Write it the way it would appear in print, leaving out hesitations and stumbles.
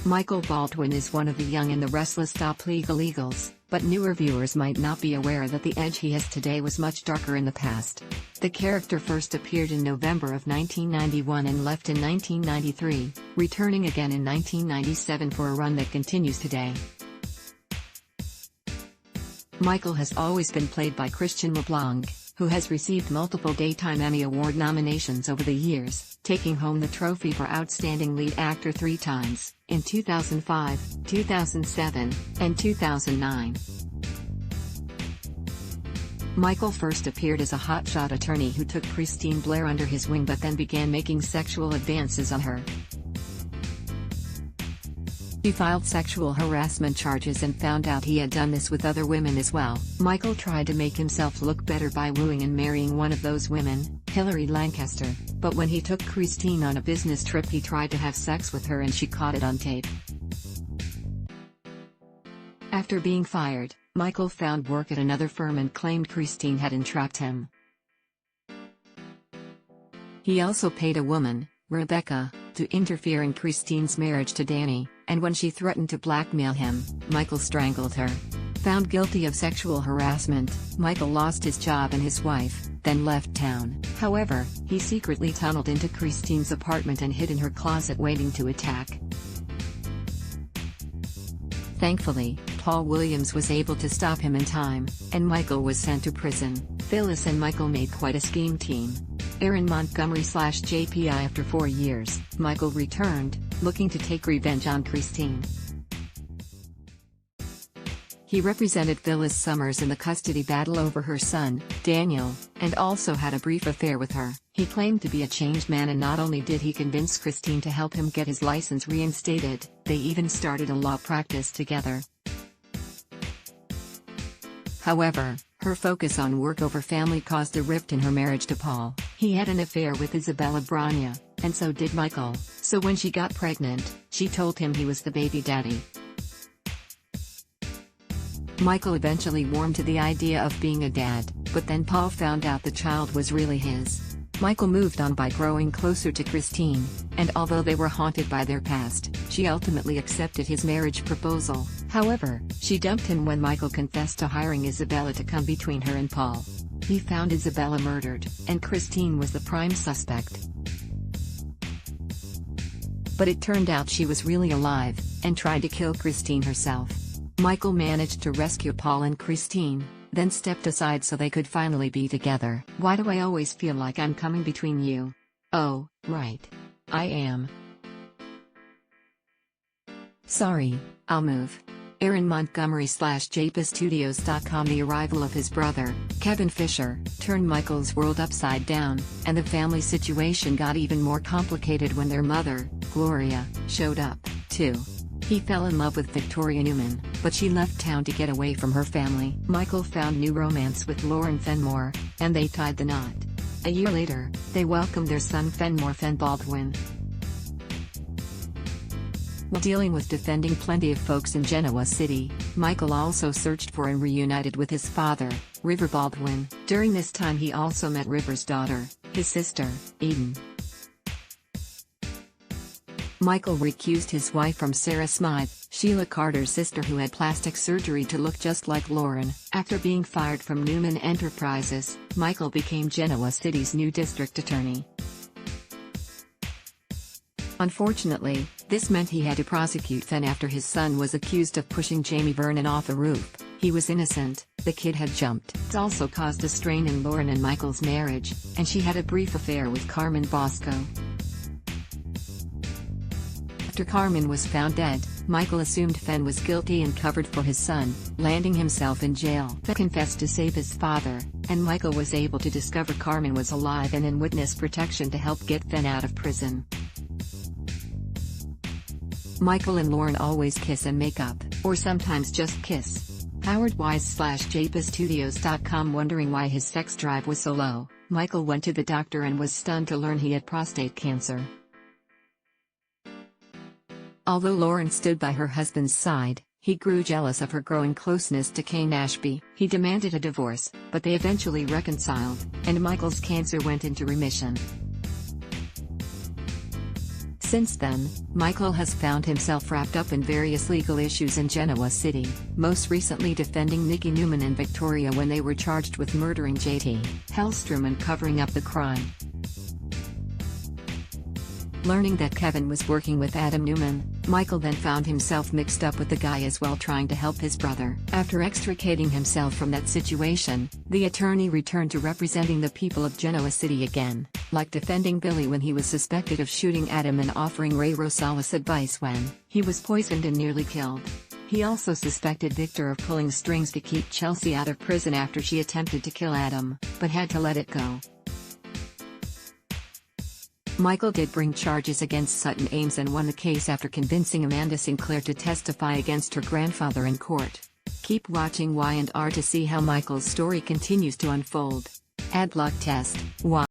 Michael Baldwin is one of the young and the restless top legal eagles, but newer viewers might not be aware that the edge he has today was much darker in the past. The character first appeared in November of 1991 and left in 1993, returning again in 1997 for a run that continues today. Michael has always been played by Christian LeBlanc, who has received multiple Daytime Emmy Award nominations over the years, taking home the trophy for Outstanding Lead Actor 3 times, in 2005, 2007, and 2009. Michael first appeared as a hotshot attorney who took Christine Blair under his wing but then began making sexual advances on her. He filed sexual harassment charges and found out he had done this with other women as well. Michael tried to make himself look better by wooing and marrying one of those women, Hilary Lancaster, but when he took Christine on a business trip he tried to have sex with her and she caught it on tape. After being fired, Michael found work at another firm and claimed Christine had entrapped him. He also paid a woman, Rebecca, to interfere in Christine's marriage to Danny, and when she threatened to blackmail him, Michael strangled her. Found guilty of sexual harassment, Michael lost his job and his wife, then left town. However, he secretly tunneled into Christine's apartment and hid in her closet waiting to attack. Thankfully, Paul Williams was able to stop him in time, and Michael was sent to prison. Phyllis and Michael made quite a scheme team. Aaron Montgomery/JPI. After 4 years, Michael returned, looking to take revenge on Christine. He represented Phyllis Summers in the custody battle over her son, Daniel, and also had a brief affair with her. He claimed to be a changed man, and not only did he convince Christine to help him get his license reinstated, they even started a law practice together. However, her focus on work over family caused a rift in her marriage to Paul. He had an affair with Isabella Brania, and so did Michael, so when she got pregnant, she told him he was the baby daddy. Michael eventually warmed to the idea of being a dad, but then Paul found out the child was really his. Michael moved on by growing closer to Christine, and although they were haunted by their past, she ultimately accepted his marriage proposal. However, she dumped him when Michael confessed to hiring Isabella to come between her and Paul. He found Isabella murdered, and Christine was the prime suspect. But it turned out she was really alive, and tried to kill Christine herself. Michael managed to rescue Paul and Christine, then stepped aside so they could finally be together. Why do I always feel like I'm coming between you? Oh, right. I am. Sorry, I'll move. Aaron Montgomery/JPStudios.com. The arrival of his brother, Kevin Fisher, turned Michael's world upside down, and the family situation got even more complicated when their mother, Gloria, showed up, too. He fell in love with Victoria Newman, but she left town to get away from her family. Michael found new romance with Lauren Fenmore, and they tied the knot. A year later, they welcomed their son Fenmore Baldwin. While dealing with defending plenty of folks in Genoa City, Michael also searched for and reunited with his father, River Baldwin. During this time he also met River's daughter, his sister, Eden. Michael recused his wife from Sarah Smythe, Sheila Carter's sister who had plastic surgery to look just like Lauren. After being fired from Newman Enterprises, Michael became Genoa City's new district attorney. Unfortunately, this meant he had to prosecute Fen after his son was accused of pushing Jamie Vernon off a roof. He was innocent, the kid had jumped. It also caused a strain in Lauren and Michael's marriage, and she had a brief affair with Carmen Bosco. After Carmen was found dead, Michael assumed Fen was guilty and covered for his son, landing himself in jail. Fen confessed to save his father, and Michael was able to discover Carmen was alive and in witness protection to help get Fen out of prison. Michael and Lauren always kiss and make up, or sometimes just kiss. Howard Wise/JPStudios.com. Wondering why his sex drive was so low, Michael went to the doctor and was stunned to learn he had prostate cancer. Although Lauren stood by her husband's side, he grew jealous of her growing closeness to Kane Ashby. He demanded a divorce, but they eventually reconciled, and Michael's cancer went into remission. Since then, Michael has found himself wrapped up in various legal issues in Genoa City, most recently defending Nicky Newman and Victoria when they were charged with murdering JT Hellstrom and covering up the crime. Learning that Kevin was working with Adam Newman, Michael then found himself mixed up with the guy as well, trying to help his brother. After extricating himself from that situation, the attorney returned to representing the people of Genoa City again, like defending Billy when he was suspected of shooting Adam and offering Ray Rosales advice when he was poisoned and nearly killed. He also suspected Victor of pulling strings to keep Chelsea out of prison after she attempted to kill Adam, but had to let it go. Michael did bring charges against Sutton Ames and won the case after convincing Amanda Sinclair to testify against her grandfather in court. Keep watching Y&R to see how Michael's story continues to unfold. Adblock test. Y.